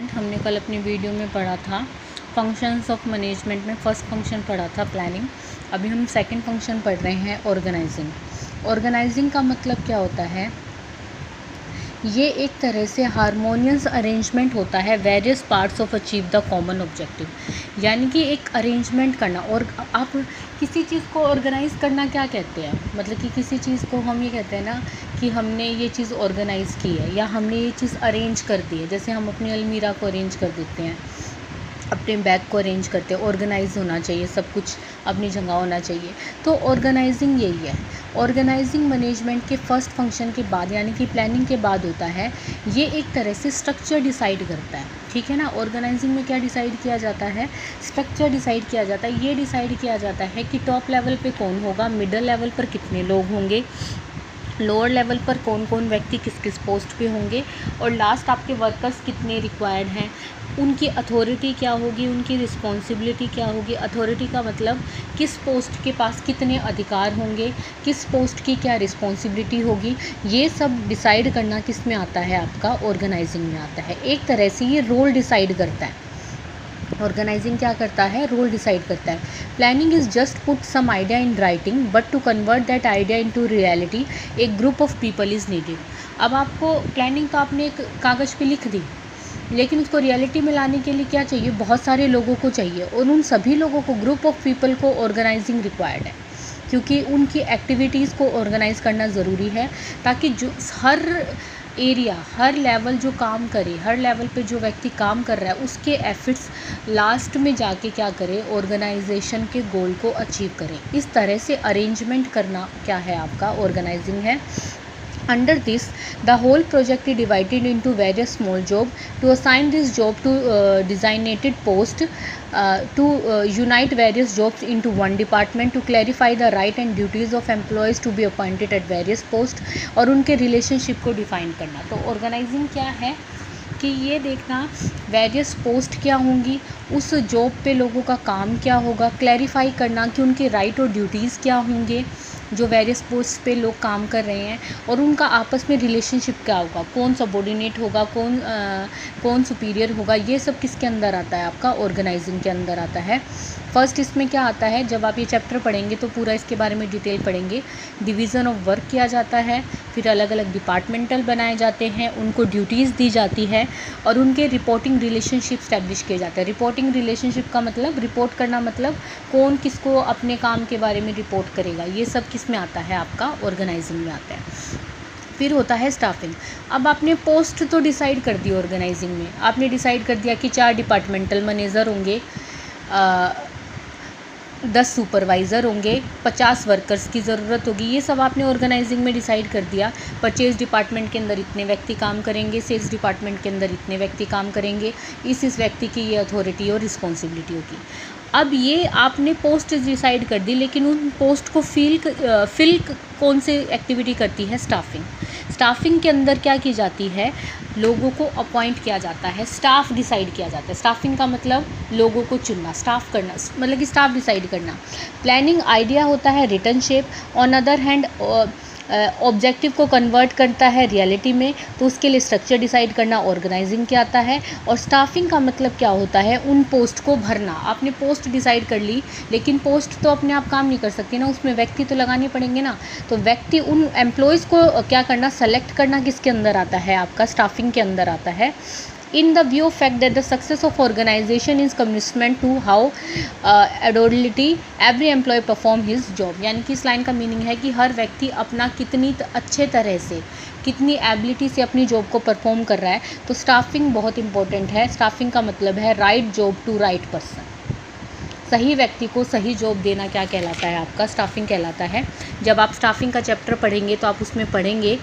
Management. हमने कल अपनी वीडियो में पढ़ा था फंक्शंस ऑफ मैनेजमेंट में फर्स्ट फंक्शन पढ़ा था प्लानिंग। अभी हम सेकंड फंक्शन पढ़ रहे हैं ऑर्गेनाइजिंग। ऑर्गेनाइजिंग का मतलब क्या होता है? ये एक तरह से हारमोनियस अरेंजमेंट होता है various parts of achieve the common objective, यानी कि एक अरेंजमेंट करना। और आप किसी चीज़ को ऑर्गेनाइज़ करना क्या कहते हैं? मतलब कि किसी चीज़ को हम ये कहते हैं ना कि हमने ये चीज़ ऑर्गेनाइज़ की है या हमने ये चीज़ अरेंज कर दी है। जैसे हम अपनी अलमीरा को अरेंज कर देते हैं, अपने बैग को अरेंज करते हैं। ऑर्गेनाइज होना चाहिए, सब कुछ अपनी जगह होना चाहिए। तो ऑर्गेनाइजिंग यही है। ऑर्गेनाइजिंग मैनेजमेंट के फर्स्ट फंक्शन के बाद यानी कि प्लानिंग के बाद होता है। ये एक तरह से स्ट्रक्चर डिसाइड करता है, ठीक है ना। ऑर्गेनाइजिंग में क्या डिसाइड किया जाता है? स्ट्रक्चर डिसाइड किया जाता है। ये डिसाइड किया जाता है कि टॉप लेवल पे कौन होगा, मिडल लेवल पर कितने लोग होंगे, लोअर लेवल पर कौन कौन व्यक्ति किस किस पोस्ट पे होंगे, और लास्ट आपके वर्कर्स कितने रिक्वायर्ड हैं, उनकी अथॉरिटी क्या होगी, उनकी रिस्पॉन्सिबिलिटी क्या होगी। अथॉरिटी का मतलब किस पोस्ट के पास कितने अधिकार होंगे, किस पोस्ट की क्या रिस्पॉन्सिबिलिटी होगी। ये सब डिसाइड करना किस में आता है? आपका ऑर्गेनाइजिंग में आता है। एक तरह से ये रोल डिसाइड करता है। ऑर्गेनाइजिंग क्या करता है? रोल डिसाइड करता है। Planning is just put some idea in writing but to convert that idea into reality a group of people is needed. अब आपको प्लानिंग तो आपने एक कागज़ पे लिख दी, लेकिन उसको रियलिटी में लाने के लिए क्या चाहिए? बहुत सारे लोगों को चाहिए, और उन सभी लोगों को, ग्रुप ऑफ पीपल को ऑर्गेनाइजिंग रिक्वायर्ड है, क्योंकि उनकी एक्टिविटीज़ को ऑर्गेनाइज करना ज़रूरी है, ताकि जो हर एरिया, हर लेवल जो काम करे, हर लेवल पे जो व्यक्ति काम कर रहा है, उसके एफर्ट्स लास्ट में जाके क्या करे? ऑर्गेनाइजेशन के गोल को अचीव करें। इस तरह से अरेंजमेंट करना क्या है? आपका ऑर्गेनाइजिंग है। Under this, the whole project is divided into various small jobs. To assign this job to designated post, to unite various jobs into one department, to clarify the right and duties of employees to be appointed at various posts, और उनके relationship को define करना। तो organizing क्या है कि ये देखना वेरियस पोस्ट क्या होंगी, उस जॉब पे लोगों का काम क्या होगा, क्लैरिफाई करना कि उनके राइट और ड्यूटीज़ क्या होंगे जो वेरियस पोस्ट पे लोग काम कर रहे हैं, और उनका आपस में रिलेशनशिप क्या होगा, कौन सबॉर्डिनेट होगा, कौन सुपीरियर होगा। ये सब किसके अंदर आता है? आपका ऑर्गेनाइजिंग के अंदर आता है। फर्स्ट इसमें क्या आता है? जब आप ये चैप्टर पढ़ेंगे तो पूरा इसके बारे में डिटेल पढ़ेंगे। डिवीज़न ऑफ वर्क किया जाता है, फिर अलग अलग डिपार्टमेंटल बनाए जाते हैं, उनको ड्यूटीज़ दी जाती है, और उनके रिपोर्टिंग रिलेशनशिप स्टैब्लिश किए जाते हैं। रिपोर्टिंग रिलेशनशिप का मतलब रिपोर्ट करना, मतलब कौन किसको अपने काम के बारे में रिपोर्ट करेगा। ये सब किस में आता है? आपका ऑर्गेनाइजिंग में आता है। फिर होता है स्टाफिंग। अब आपने पोस्ट तो डिसाइड कर दी ऑर्गेनाइजिंग में, आपने डिसाइड कर दिया कि 4 डिपार्टमेंटल मैनेजर होंगे, 10 सुपरवाइज़र होंगे, 50 वर्कर्स की ज़रूरत होगी। ये सब आपने ऑर्गेनाइजिंग में डिसाइड कर दिया। परचेज़ डिपार्टमेंट के अंदर इतने व्यक्ति काम करेंगे, सेल्स डिपार्टमेंट के अंदर इतने व्यक्ति काम करेंगे, इस व्यक्ति की ये अथॉरिटी और रिस्पॉन्सिबिलिटी होगी। अब ये आपने पोस्ट डिसाइड कर दी, लेकिन उन पोस्ट को फिल कौन से एक्टिविटी करती है? स्टाफिंग। स्टाफिंग के अंदर क्या की जाती है? लोगों को अपॉइंट किया जाता है, स्टाफ डिसाइड किया जाता है। स्टाफिंग का मतलब लोगों को चुनना, स्टाफ करना, मतलब कि स्टाफ डिसाइड करना। प्लानिंग आइडिया होता है written shape. On other hand objective को कन्वर्ट करता है रियलिटी में, तो उसके लिए स्ट्रक्चर डिसाइड करना ऑर्गेनाइजिंग के आता है। और स्टाफिंग का मतलब क्या होता है? उन पोस्ट को भरना। आपने पोस्ट डिसाइड कर ली, लेकिन पोस्ट तो अपने आप काम नहीं कर सकती ना, उसमें व्यक्ति तो लगाने पड़ेंगे ना। तो व्यक्ति, उन एम्प्लॉयज़ को क्या करना? सेलेक्ट करना किसके अंदर आता है? आपका स्टाफिंग के अंदर आता है। In the view of fact that the success of organization is commensurate to how adroitly every employee perform his job, यानी कि इस लाइन का मीनिंग है कि हर व्यक्ति अपना कितनी अच्छे तरह से, कितनी एबिलिटी से अपनी जॉब को परफॉर्म कर रहा है। तो स्टाफिंग बहुत इंपॉर्टेंट है। स्टाफिंग का मतलब है right job to right person. सही व्यक्ति को सही जॉब देना क्या कहलाता है? आपका स्टाफिंग कहलाता है। जब आप स्टाफिंग का चैप्टर पढ़ेंगे तो आप उसमें पढ़ेंगे,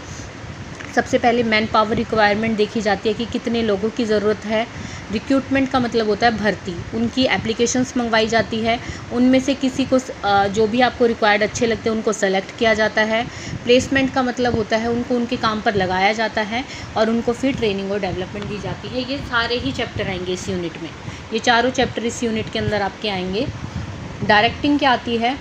सबसे पहले मैन पावर रिक्वायरमेंट देखी जाती है कि कितने लोगों की ज़रूरत है। रिक्रूटमेंट का मतलब होता है भर्ती, उनकी एप्लीकेशंस मंगवाई जाती है, उनमें से किसी को जो भी आपको रिक्वायर्ड अच्छे लगते हैं उनको सेलेक्ट किया जाता है। प्लेसमेंट का मतलब होता है उनको उनके काम पर लगाया जाता है, और उनको फिर ट्रेनिंग और डेवलपमेंट दी जाती है। ये सारे ही चैप्टर आएंगे इस यूनिट में, ये चारों चैप्टर इस यूनिट के अंदर आपके आएंगे। डायरेक्टिंग क्या आती है?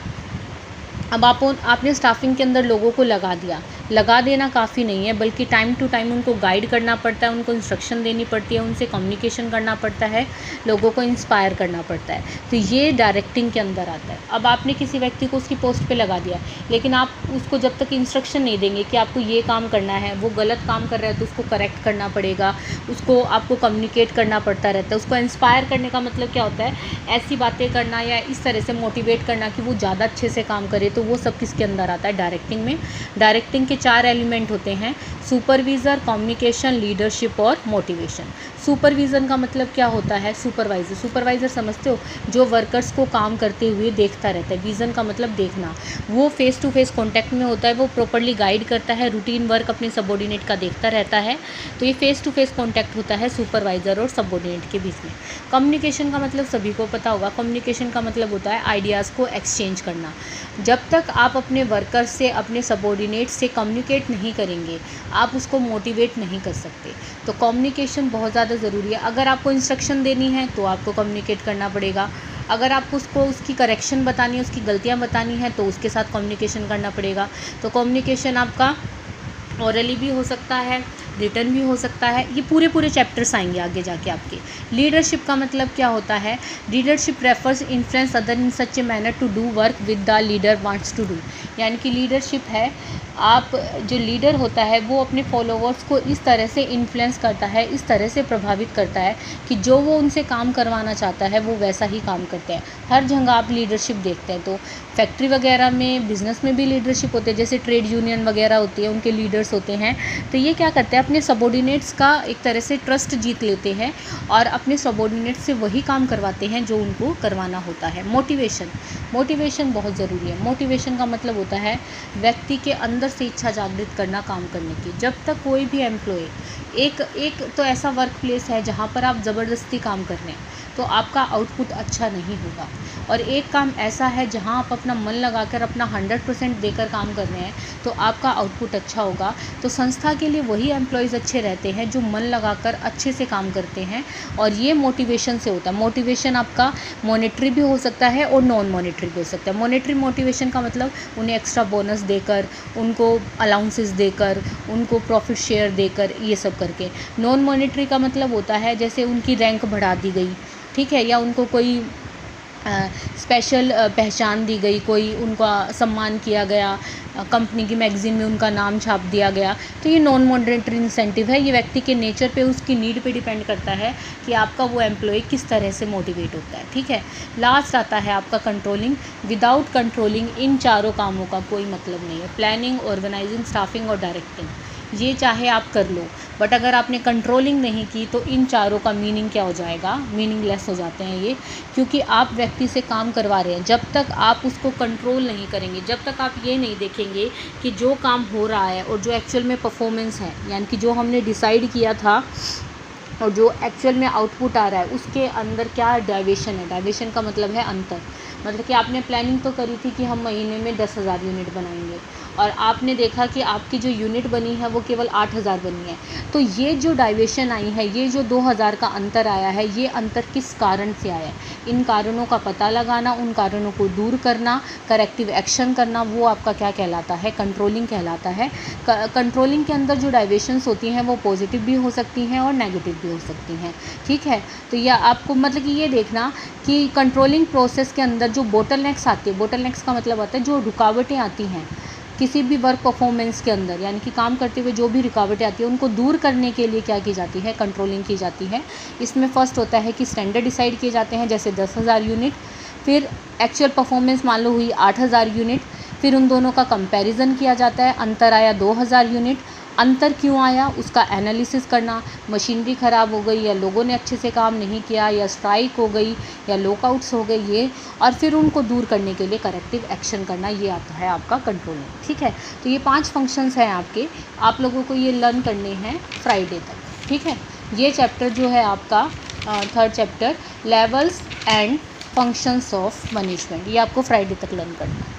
अब आपने स्टाफिंग के अंदर लोगों को लगा दिया, लगा देना काफ़ी नहीं है, बल्कि टाइम टू टाइम उनको गाइड करना पड़ता है, उनको इंस्ट्रक्शन देनी पड़ती है, उनसे कम्युनिकेशन करना पड़ता है, लोगों को इंस्पायर करना पड़ता है। तो ये डायरेक्टिंग के अंदर आता है। अब आपने किसी व्यक्ति को उसकी पोस्ट पे लगा दिया, लेकिन आप उसको जब तक इंस्ट्रक्शन नहीं देंगे कि आपको ये काम करना है, वो गलत काम कर रहा है तो उसको करेक्ट करना पड़ेगा, उसको आपको कम्युनिकेट करना पड़ता रहता है। उसको इंस्पायर करने का मतलब क्या होता है, ऐसी बातें करना या इस तरह से मोटिवेट करना कि वो ज़्यादा अच्छे से काम करे। तो वो सब किसके अंदर आता है, डायरेक्टिंग में। डायरेक्टिंग के 4 एलिमेंट होते हैं, सुपरविज़र, कम्युनिकेशन, लीडरशिप और मोटिवेशन। सुपरविज़न का मतलब क्या होता है, सुपरवाइज़र। सुपरवाइज़र समझते हो, जो वर्कर्स को काम करते हुए देखता रहता है। विज़न का मतलब देखना, वो फेस टू फेस कॉन्टैक्ट में होता है, वो प्रॉपर्ली गाइड करता है, रूटीन वर्क अपने सबॉर्डिनेट का देखता रहता है। तो ये फेस टू फेस कॉन्टैक्ट होता है सुपरवाइज़र और सबॉर्डिनेट के बीच में। कम्युनिकेशन का मतलब सभी को पता होगा, कम्युनिकेशन का मतलब होता है आइडियाज़ को एक्सचेंज करना। जब तक आप अपने वर्कर से, अपने सबॉर्डिनेट से कम्युनिकेट नहीं करेंगे, आप उसको मोटिवेट नहीं कर सकते। तो कम्युनिकेशन बहुत ज़्यादा ज़रूरी है। अगर आपको इंस्ट्रक्शन देनी है तो आपको कम्युनिकेट करना पड़ेगा, अगर आपको उसको उसकी करेक्शन बतानी है, उसकी गलतियाँ बतानी है, तो उसके साथ कम्युनिकेशन करना पड़ेगा। तो कम्युनिकेशन आपका ओरली भी हो सकता है, रिटर्न भी हो सकता है। ये पूरे चैप्टर्स आएंगे आगे जाके आपके। लीडरशिप का मतलब क्या होता है, leadership refers influence other in such a manner to do work with the leader wants to do. यानी कि लीडरशिप है, आप जो लीडर होता है वो अपने फॉलोवर्स को इस तरह से इन्फ्लुएंस करता है, इस तरह से प्रभावित करता है कि जो वो उनसे काम करवाना चाहता है वो वैसा ही काम करते हैं। हर जगह आप लीडरशिप देखते हैं, तो फैक्ट्री वगैरह में, बिज़नेस में भी लीडरशिप होते हैं, जैसे ट्रेड यूनियन वगैरह होती है, उनके लीडर्स होते हैं। तो ये क्या करते हैं, अपने सबॉर्डिनेट्स का एक तरह से ट्रस्ट जीत लेते हैं और अपने सबॉर्डिनेट्स से वही काम करवाते हैं जो उनको करवाना होता है। मोटिवेशन बहुत ज़रूरी है। मोटिवेशन का मतलब होता है व्यक्ति के अंदर से इच्छा जागृत करना काम करने की। जब तक कोई भी एम्प्लॉय, एक तो ऐसा वर्क प्लेस है जहाँ पर आप ज़बरदस्ती काम कर रहे हैं तो आपका आउटपुट अच्छा नहीं होगा, और एक काम ऐसा है जहाँ आप अपना मन लगाकर अपना 100% देकर काम कर रहे हैं तो आपका आउटपुट अच्छा होगा। तो संस्था के लिए वही एम्प्लॉयज़ अच्छे रहते हैं जो मन लगाकर अच्छे से काम करते हैं, और ये मोटिवेशन से होता है। मोटिवेशन आपका मॉनेटरी भी हो सकता है और नॉन मॉनेटरी भी हो सकता है। मॉनेटरी मोटिवेशन का मतलब उन्हें एक्स्ट्रा बोनस देकर, उनको अलाउंसेस देकर, उनको प्रॉफिट शेयर देकर, ये सब करके। नॉन मॉनेटरी का मतलब होता है जैसे उनकी रैंक बढ़ा दी गई, ठीक है, या उनको कोई स्पेशल पहचान दी गई, कोई उनका सम्मान किया गया, कंपनी की मैगज़ीन में उनका नाम छाप दिया गया। तो ये नॉन मॉनेटरी इंसेंटिव है। ये व्यक्ति के नेचर पे, उसकी नीड पे डिपेंड करता है कि आपका वो एम्प्लॉय किस तरह से मोटिवेट होता है, ठीक है। लास्ट आता है आपका कंट्रोलिंग। विदाउट कंट्रोलिंग इन चारों कामों का कोई मतलब नहीं है। प्लानिंग, ऑर्गेनाइजिंग, स्टाफिंग और डायरेक्टिंग, ये चाहे आप कर लो, बट अगर आपने कंट्रोलिंग नहीं की तो इन चारों का मीनिंग क्या हो जाएगा, मीनिंगलेस हो जाते हैं ये, क्योंकि आप व्यक्ति से काम करवा रहे हैं। जब तक आप उसको कंट्रोल नहीं करेंगे, जब तक आप ये नहीं देखेंगे कि जो काम हो रहा है और जो एक्चुअल में परफॉर्मेंस है, यानी कि जो हमने डिसाइड किया था और जो एक्चुअल में आउटपुट आ रहा है, उसके अंदर क्या डेविएशन है। डेविएशन का मतलब है अंतर। मतलब कि आपने प्लानिंग तो करी थी कि हम महीने में 10,000 यूनिट बनाएंगे, और आपने देखा कि आपकी जो यूनिट बनी है वो केवल 8,000 बनी है। तो ये जो डाइवेशन आई है, ये जो 2,000 का अंतर आया है, ये अंतर किस कारण से आया है, इन कारणों का पता लगाना, उन कारणों को दूर करना, करेक्टिव एक्शन करना, वो आपका क्या कहलाता है, कंट्रोलिंग कहलाता है। कंट्रोलिंग के अंदर जो डाइवेशंस होती हैं वो पॉजिटिव भी हो सकती हैं और नेगेटिव भी हो सकती हैं, ठीक है। तो यह आपको मतलब कि ये देखना कि कंट्रोलिंग प्रोसेस के अंदर जो बोटलनेक्स आती है, बोटलनेक्स का मतलब आता है जो रुकावटें आती हैं किसी भी वर्क परफॉर्मेंस के अंदर, यानी कि काम करते हुए जो भी रुकावटें आती है उनको दूर करने के लिए क्या की जाती है, कंट्रोलिंग की जाती है। इसमें फर्स्ट होता है कि स्टैंडर्ड डिसाइड किए जाते हैं, जैसे 10,000 यूनिट, फिर एक्चुअल परफॉर्मेंस मान लो हुई 8,000 यूनिट, फिर उन दोनों का कंपैरिजन किया जाता है, अंतर आया 2,000 यूनिट, अंतर क्यों आया उसका एनालिसिस करना, मशीनरी ख़राब हो गई या लोगों ने अच्छे से काम नहीं किया या स्ट्राइक हो गई या लॉकआउट्स हो गई ये, और फिर उनको दूर करने के लिए करेक्टिव एक्शन करना, ये आता है आपका कंट्रोलिंग, ठीक है। तो ये 5 फंक्शंस हैं आपके, आप लोगों को ये लर्न करने हैं फ्राइडे तक, ठीक है। ये चैप्टर जो है आपका 3rd chapter, levels and functions of management, ये आपको फ्राइडे तक लर्न करना है।